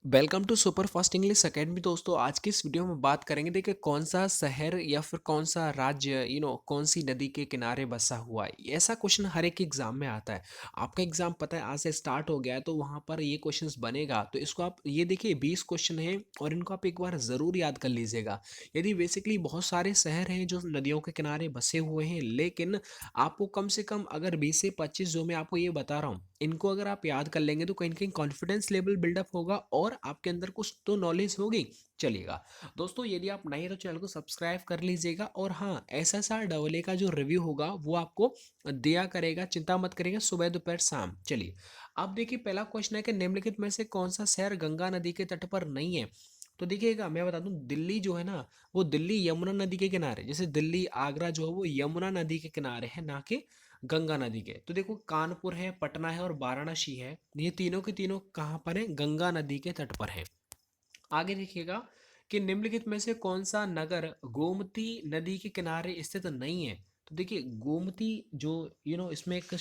Welcome to super fast English academy. दोस्तों, आज की इस वीडियो में बात करेंगे। देखिए, कौन सा शहर या फिर कौन सा राज्य कौन सी नदी के किनारे बसा हुआ है। ऐसा क्वेश्चन हर एक एग्जाम में आता है। आपका एग्जाम पता है आज से स्टार्ट हो गया है, तो वहाँ पर ये क्वेश्चंस बनेगा। तो इसको आप ये देखिए, 20 क्वेश्चन है और इनको आप एक बार ज़रूर याद कर लीजिएगा। यदि बेसिकली बहुत सारे शहर हैं जो नदियों के किनारे बसे हुए हैं, लेकिन आपको कम से कम अगर 20 से 25 जो मैं आपको ये बता रहा हूँ, इनको अगर आप याद कर लेंगे तो कहीं ना कहीं कॉन्फिडेंस लेवल बिल्डअप होगा और आपके अंदर कुछ तो नॉलेज होगी। चलिएगा दोस्तों, यदि आप नए हैं तो चैनल को सब्सक्राइब कर लीजिएगा। और हाँ, SSR AA का जो रिव्यू होगा वो आपको दिया करेगा, चिंता मत करिएगा, सुबह दोपहर शाम। चलिए, अब देखिए, पहला क्वेश्चन है कि निम्नलिखित में से कौन सा शहर गंगा नदी के तट पर नहीं है। तो देखिएगा, मैं बता दूं, दिल्ली जो है ना, वो दिल्ली यमुना नदी के किनारे, जैसे दिल्ली आगरा जो है वो यमुना नदी के किनारे है, ना कि गंगा नदी के। तो देखो, कानपुर है, पटना है और वाराणसी है, ये तीनों के तीनों कहाँ पर है? गंगा नदी के तट पर है। आगे देखिएगा कि निम्नलिखित में से कौन सा नगर गोमती नदी के किनारे स्थित नहीं है। तो देखिए, गोमती जो इसमें एक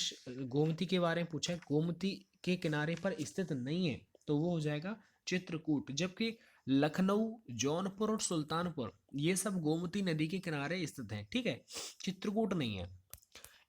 गोमती के बारे में पूछा है, गोमती के किनारे पर स्थित नहीं है, तो वो हो जाएगा चित्रकूट। जबकि लखनऊ, जौनपुर और सुल्तानपुर ये सब गोमती नदी के किनारे स्थित हैं, ठीक है, चित्रकूट नहीं है।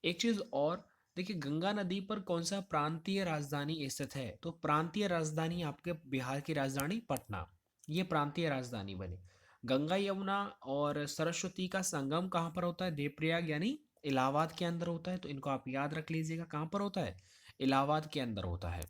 एक चीज और, देखिए, गंगा नदी पर कौन सा प्रांतीय राजधानी स्थित है। तो प्रांतीय राजधानी आपके बिहार की राजधानी पटना, ये प्रांतीय राजधानी बनी। गंगा यमुना और सरस्वती का संगम कहाँ पर होता है? देवप्रयाग यानी इलाहाबाद के अंदर होता है। तो इनको आप याद रख लीजिएगा, कहाँ पर होता है? इलाहाबाद के अंदर होता है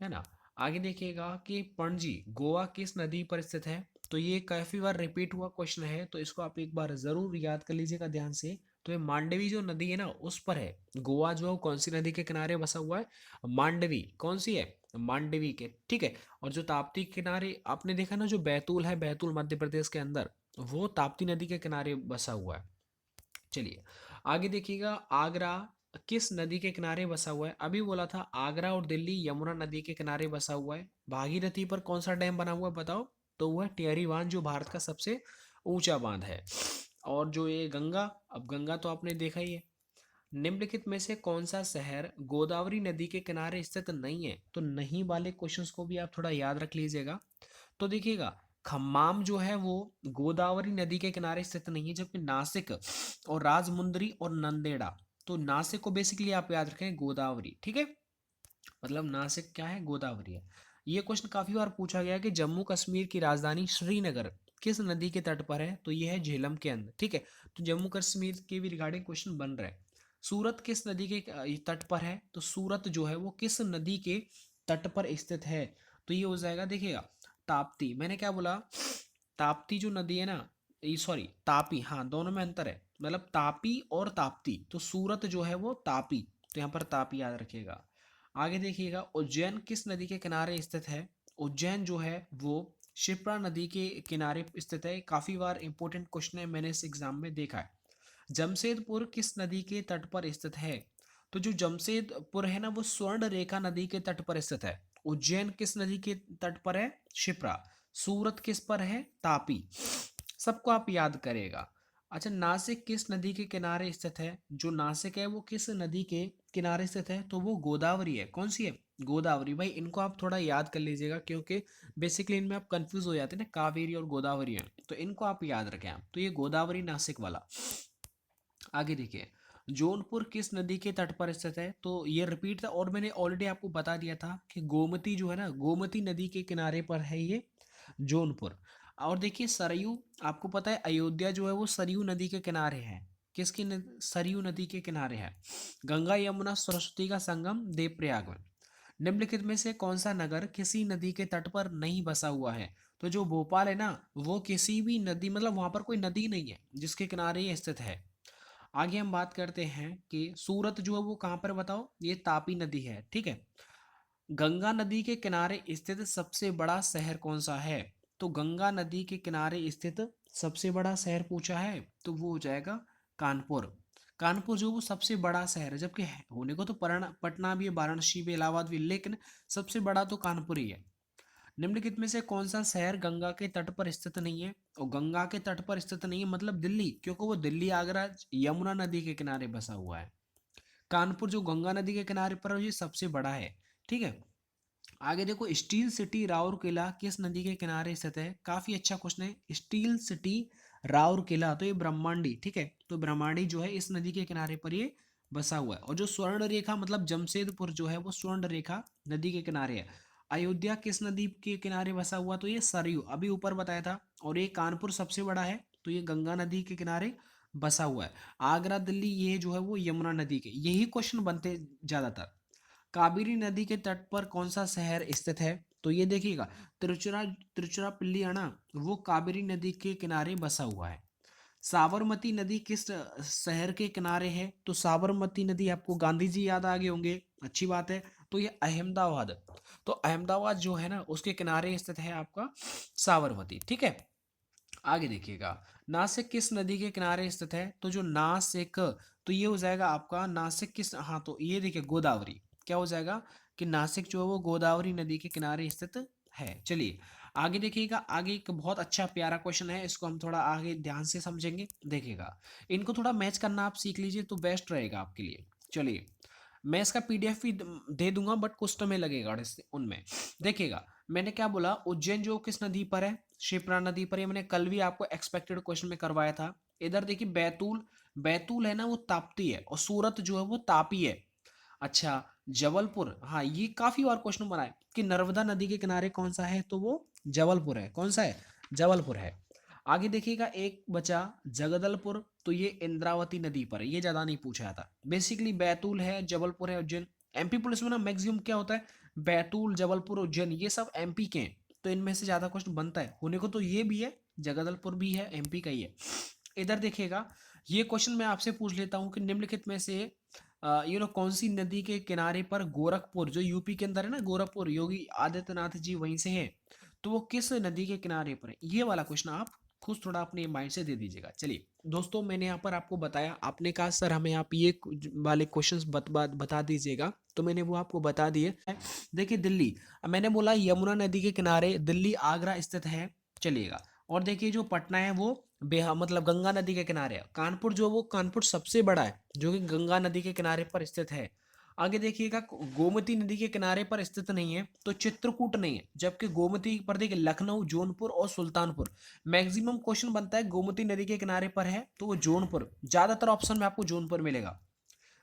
ना। आगे देखिएगा कि पणजी गोवा किस नदी पर स्थित है। तो ये काफी बार रिपीट हुआ क्वेश्चन है, तो इसको आप एक बार जरूर याद कर लीजिएगा ध्यान से। तो ये मांडवी जो नदी है ना, उस पर है। गोवा जो है वो कौन सी नदी के किनारे बसा हुआ है? मांडवी। कौन सी है? मांडवी के, ठीक है। और जो ताप्ती के किनारे आपने देखा ना, जो बैतूल है, बैतूल मध्य प्रदेश के अंदर, वो ताप्ती नदी के किनारे बसा हुआ है। चलिए, आगे देखिएगा, आगरा किस नदी के किनारे बसा हुआ है। अभी बोला था आगरा और दिल्ली यमुना नदी के किनारे बसा हुआ है। भागीरथी पर कौन सा डैम बना हुआ है बताओ? तो वह टिहरी बांध, जो भारत का सबसे ऊंचा बांध है। और जो ये गंगा, अब गंगा तो आपने देखा ही है। निम्नलिखित में से कौन सा शहर गोदावरी नदी के किनारे स्थित नहीं है। तो नहीं वाले क्वेश्चंस को भी आप थोड़ा याद रख लीजिएगा। तो देखिएगा, खम्माम जो है वो गोदावरी नदी के किनारे स्थित नहीं है, जबकि नासिक और राजमुंदरी और नंदेड़ा, तो नासिक को बेसिकली आप याद रखें गोदावरी, ठीक है, मतलब नासिक क्या है? गोदावरी है। ये क्वेश्चन काफी बार पूछा गया है कि जम्मू कश्मीर की राजधानी श्रीनगर किस नदी के तट पर है। तो ये है झेलम के अंदर, ठीक है। तो जम्मू कश्मीर के भी रिगार्डिंग क्वेश्चन बन रहे हैं। सूरत किस नदी के तट पर है। तो सूरत जो है वो किस नदी के तट पर स्थित है। तो ये हो जाएगा, देखिएगा, ताप्ती। मैंने क्या बोला? ताप्ती जो नदी है ना, सॉरी, तापी, हाँ, दोनों में अंतर है, मतलब तापी और ताप्ती। तो सूरत जो है वो तापी, तो यहाँ पर तापी याद रखिएगा। आगे देखिएगा, उज्जैन किस नदी के किनारे स्थित है। उज्जैन जो है वो शिप्रा नदी के किनारे स्थित है। काफी बार इंपॉर्टेंट क्वेश्चन है, मैंने इस एग्जाम में देखा है। जमशेदपुर किस नदी के तट पर स्थित है। तो जो जमशेदपुर है ना, वो स्वर्ण रेखा नदी के तट पर स्थित है। उज्जैन किस नदी के तट पर है? शिप्रा। सूरत किस पर है? तापी। सबको आप याद करेगा। अच्छा, नासिक किस नदी के किनारे स्थित है। जो नासिक है वो किस नदी के किनारे स्थित है। तो वो गोदावरी है। कौन सी है? गोदावरी। भाई, इनको आप थोड़ा याद कर लीजिएगा, क्योंकि बेसिकली इनमें आप कंफ्यूज हो जाते हैं ना, कावेरी और गोदावरी है, तो इनको आप याद रखें आप। तो ये गोदावरी नासिक वाला। आगे देखिए, जौनपुर किस नदी के तट पर स्थित है। तो ये रिपीट था, और मैंने ऑलरेडी आपको बता दिया था कि गोमती जो है ना, गोमती नदी के किनारे पर है ये जौनपुर। और देखिए, सरयू, आपको पता है अयोध्या जो है वो सरयू नदी के किनारे है। किसकी सरयू नदी के किनारे है। गंगा यमुना सरस्वती का संगम देवप्रयाग में। निम्नलिखित में से कौन सा नगर किसी नदी के तट पर नहीं बसा हुआ है। तो जो भोपाल है ना, वो किसी भी नदी, मतलब वहां पर कोई नदी नहीं है जिसके किनारे ये स्थित है। आगे हम बात करते हैं कि सूरत जो है वो कहाँ पर बताओ। ये तापी नदी है, ठीक है। गंगा नदी के किनारे स्थित सबसे बड़ा शहर कौन सा है। तो गंगा नदी के किनारे स्थित सबसे बड़ा शहर पूछा है, तो वो हो जाएगा कानपुर। कानपुर जो वो सबसे बड़ा शहर है, जबकि होने को तो पटना भी है, वाराणसी भी, इलाहाबाद भी, लेकिन सबसे बड़ा तो कानपुर ही है। निम्नलिखित में से कौन सा शहर गंगा के तट पर स्थित नहीं है। और गंगा के तट पर स्थित नहीं है मतलब दिल्ली, क्योंकि वो दिल्ली आगरा यमुना नदी के किनारे बसा हुआ है। कानपुर जो गंगा नदी के किनारे पर है, ये सबसे बड़ा है, ठीक है। आगे देखो, स्टील सिटी राउरकेला किस नदी के किनारे स्थित है? काफी अच्छा क्वेश्चन है। स्टील सिटी राउरकेला, तो ये ब्रह्मांडी, ठीक है, तो ब्रह्मांडी जो है इस नदी के किनारे पर ये बसा हुआ है। और जो स्वर्ण रेखा मतलब जमशेदपुर जो है वो स्वर्ण रेखा नदी के किनारे है। अयोध्या किस नदी के किनारे बसा हुआ? तो ये सरयू, अभी ऊपर बताया था। और ये कानपुर सबसे बड़ा है, तो ये गंगा नदी के किनारे बसा हुआ है। आगरा दिल्ली ये जो है वो यमुना नदी के, यही क्वेश्चन बनते ज्यादातर। कावेरी नदी के तट पर कौन सा शहर स्थित है? तो ये देखिएगा, तिरुचिरापल्ली है ना, वो कावेरी नदी के किनारे बसा हुआ है। साबरमती नदी किस शहर के किनारे है? तो साबरमती नदी, आपको गांधी जी याद आ गए होंगे, अच्छी बात है। तो ये अहमदाबाद, तो अहमदाबाद जो है ना उसके किनारे स्थित है आपका साबरमती, ठीक है। आगे देखिएगा, नासिक किस नदी के किनारे स्थित है? तो जो नासिक, तो ये हो जाएगा आपका नासिक किस, हाँ तो ये देखिए गोदावरी, क्या हो जाएगा कि नासिक जो है वो गोदावरी नदी के किनारे स्थित है। चलिए आगे देखिएगा, आगे एक बहुत अच्छा प्यारा क्वेश्चन है, इसको हम थोड़ा आगे ध्यान से समझेंगे। देखिएगा, इनको थोड़ा मैच करना आप सीख लीजिए तो बेस्ट रहेगा आपके लिए। चलिए, मैं इसका पीडीएफ भी दे दूंगा, बट कुछ समय लगेगा उनमें। देखिएगा, मैंने क्या बोला, उज्जैन जो किस नदी पर है? शिप्रा नदी पर। ये मैंने कल भी आपको एक्सपेक्टेड क्वेश्चन में करवाया था। इधर देखिए बैतूल, बैतूल है ना वो ताप्ती है, और सूरत जो है वो तापी है। अच्छा, जबलपुर, हाँ ये काफी बार क्वेश्चन बना है कि नर्मदा नदी के किनारे कौन सा है? तो वो जबलपुर है। कौन सा है? जबलपुर है। आगे देखिएगा, एक बचा जगदलपुर, तो ये इंद्रावती नदी पर है, ये ज्यादा नहीं पूछा था। बेसिकली बैतूल है, जबलपुर है, उज्जैन। एमपी पुलिस में ना मैक्सिमम क्या होता है, बैतूल, जबलपुर, उज्जैन, ये सब एमपी के हैं। तो इनमें से ज्यादा क्वेश्चन बनता है, होने को तो ये भी है, जगदलपुर भी है, एमपी का ही है। इधर देखिएगा, ये क्वेश्चन मैं आपसे पूछ लेता हूँ कि निम्नलिखित में से कौन सी नदी के किनारे पर गोरखपुर, जो यूपी के अंदर है ना गोरखपुर, योगी आदित्यनाथ जी वहीं से हैं, तो वो किस नदी के किनारे पर है? ये वाला क्वेश्चन आप खुद थोड़ा अपने माइंड से दे दीजिएगा। चलिए दोस्तों, मैंने यहाँ पर आपको बताया, आपने कहा सर हमें आप ये वाले क्वेश्चंस बता दीजिएगा, तो मैंने वो आपको बता दिए। देखिए दिल्ली, मैंने बोला यमुना नदी के किनारे दिल्ली आगरा स्थित है, चलिएगा। और देखिए जो पटना है वो बेहा मतलब गंगा नदी के किनारे है। कानपुर जो वो कानपुर सबसे बड़ा है, जो कि गंगा नदी के किनारे पर स्थित है। आगे देखिएगा, गोमती नदी के किनारे पर स्थित नहीं है, तो चित्रकूट नहीं है। जबकि गोमती पर देखिए लखनऊ, जौनपुर और सुल्तानपुर, मैक्सिमम क्वेश्चन बनता है गोमती नदी के किनारे पर है, तो वो जौनपुर, ज्यादातर ऑप्शन में आपको जौनपुर मिलेगा।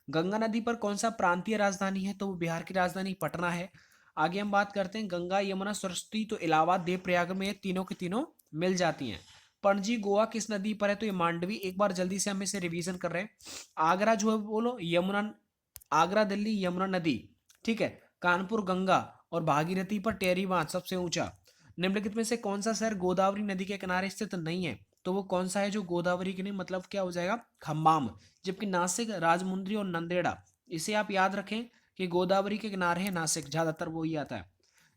गंगा नदी पर कौन सा प्रांतीय राजधानी है? तो वो बिहार की राजधानी पटना है। आगे हम बात करते हैं, गंगा, यमुना, सरस्वती, तो इलाहाबाद, देवप्रयाग में ये तीनों की तीनों मिल जाती हैं। पणजी गोवा किस नदी पर है? तो ये मांडवी। एक बार जल्दी से हम इसे रिवीजन कर रहे हैं। आगरा जो है बोलो यमुना, आगरा दिल्ली यमुना नदी, ठीक है। कानपुर गंगा, और भागीरथी पर टेरी बांध सबसे ऊंचा। निम्नलिखित में से कौन सा शहर गोदावरी नदी के किनारे स्थित नहीं है? तो वो कौन सा है जो गोदावरी के नहीं, मतलब क्या हो जाएगा, खम्बाम। जबकि नासिक, राजमुंद्री और नंदेड़ा, इसे आप याद रखें कि गोदावरी के किनारे है नासिक, ज्यादातर वो ही आता है।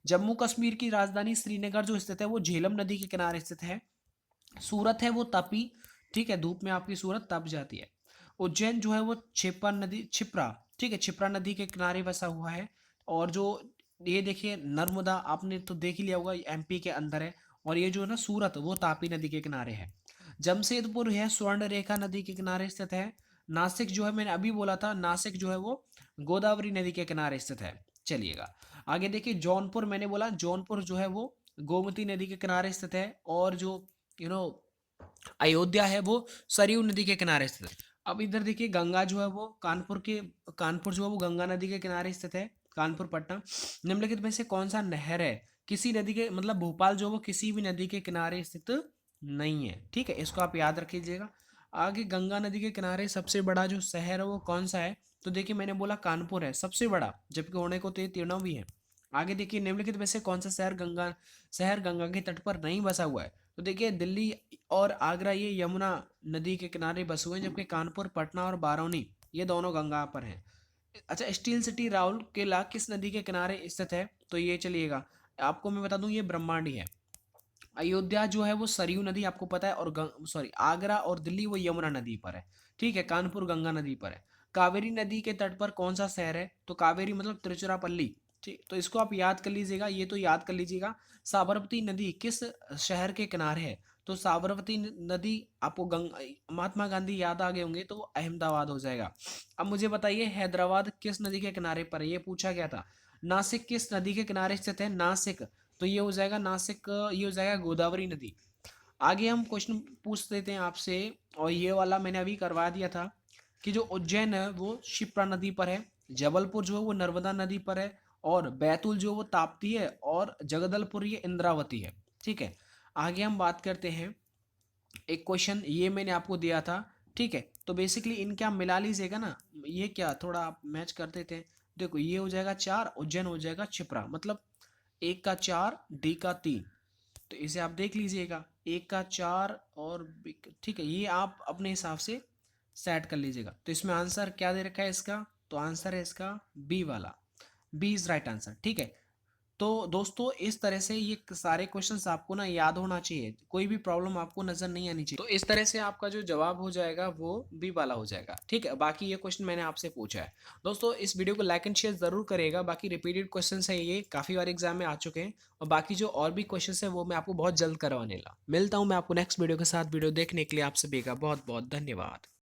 जम्मू कश्मीर की राजधानी श्रीनगर जो स्थित है वो झेलम नदी के किनारे स्थित है। सूरत है वो तपी, ठीक है, धूप में आपकी सूरत तप जाती है। उज्जैन जो है वो छिपरा नदी, छिपरा, ठीक है, छिपरा नदी के किनारे बसा हुआ है। और जो ये देखिए नर्मदा, आपने तो देख ही लिया होगा, एमपी के अंदर है। और ये जो है ना सूरत, वो तापी नदी के किनारे है। जमशेदपुर है स्वर्ण रेखा नदी के किनारे स्थित है। नासिक जो है, मैंने अभी बोला था, नासिक जो है वो गोदावरी नदी के किनारे स्थित है। चलिएगा आगे देखिए, जौनपुर, मैंने बोला जौनपुर जो है वो गोमती नदी के किनारे स्थित है। और जो यू नो अयोध्या है वो सरयू नदी के किनारे स्थित है। अब इधर देखिए, गंगा जो है वो कानपुर जो है वो गंगा नदी के किनारे स्थित है, कानपुर पटना। निम्नलिखित में से कौन सा नहर है किसी नदी के, मतलब भोपाल जो है वो किसी भी नदी के किनारे स्थित नहीं है, ठीक है, इसको आप याद रखिएगा। आगे गंगा नदी के किनारे सबसे बड़ा जो शहर है वो कौन सा है? तो देखिए मैंने बोला कानपुर है सबसे बड़ा, जबकि होने को तो ये तीनों भी है। आगे देखिए, निम्नलिखित में से कौन सा शहर गंगा के तट पर नहीं बसा हुआ है? तो देखिए दिल्ली और आगरा ये यमुना नदी के किनारे बसे हुए हैं, जबकि कानपुर, पटना और बारौनी ये दोनों गंगा पर हैं। अच्छा, स्टील सिटी राउरकेला किस नदी के किनारे स्थित है? तो ये चलिएगा, आपको मैं बता दूं ये ब्रह्मांडी है। अयोध्या जो है वो सरयू नदी आपको पता है, और सॉरी आगरा और दिल्ली वो यमुना नदी पर है, ठीक है। कानपुर गंगा नदी पर है। कावेरी नदी के तट पर कौन सा शहर है? तो कावेरी मतलब तिरुचिरापल्ली, ठीक, तो इसको आप याद कर लीजिएगा, ये तो याद कर लीजिएगा। साबरमती नदी किस शहर के किनारे है? तो साबरमती नदी, आपको महात्मा गांधी याद आ गए होंगे, तो वो अहमदाबाद हो जाएगा। अब मुझे बताइए, हैदराबाद किस नदी के किनारे पर है? ये पूछा गया था। नासिक किस नदी के किनारे स्थित है? नासिक, तो ये हो जाएगा नासिक, ये हो जाएगा गोदावरी नदी। आगे हम क्वेश्चन पूछ लेते हैं आपसे, और ये वाला मैंने अभी करवा दिया था कि जो उज्जैन है वो शिप्रा नदी पर है, जबलपुर जो है वो नर्मदा नदी पर है, और बैतूल जो वो ताप्ती है, और जगदलपुर ये इंद्रावती है। ठीक है, आगे हम बात करते हैं। एक क्वेश्चन ये मैंने आपको दिया था, ठीक है, तो बेसिकली इनके आप मिला लीजिएगा ना, ये क्या थोड़ा आप मैच कर देते हैं। देखो ये हो जाएगा 4, उज्जैन हो जाएगा क्षिप्रा, मतलब 1 का 4, डी का 3, तो इसे आप देख लीजिएगा, 1 का 4 और ठीक है, ये आप अपने हिसाब से सेट कर लीजिएगा। तो इसमें आंसर क्या दे रखा है इसका? तो आंसर है इसका बी वाला, बी इज राइट आंसर। ठीक है, तो दोस्तों इस तरह से ये सारे क्वेश्चंस आपको ना याद होना चाहिए, कोई भी प्रॉब्लम आपको नजर नहीं आनी चाहिए। तो इस तरह से आपका जो जवाब हो जाएगा वो बी वाला हो जाएगा। ठीक है, बाकी ये क्वेश्चन मैंने आपसे पूछा है। दोस्तों इस वीडियो को लाइक एंड शेयर जरूर करिएगा, बाकी रिपीटेड क्वेश्चन है, ये काफी बार एग्जाम में आ चुके हैं, और बाकी जो और भी क्वेश्चन है वो मैं आपको बहुत जल्द करवाने ला मिलता हूँ मैं आपको नेक्स्ट वीडियो के साथ। वीडियो देखने के लिए आप सभी का बहुत बहुत धन्यवाद।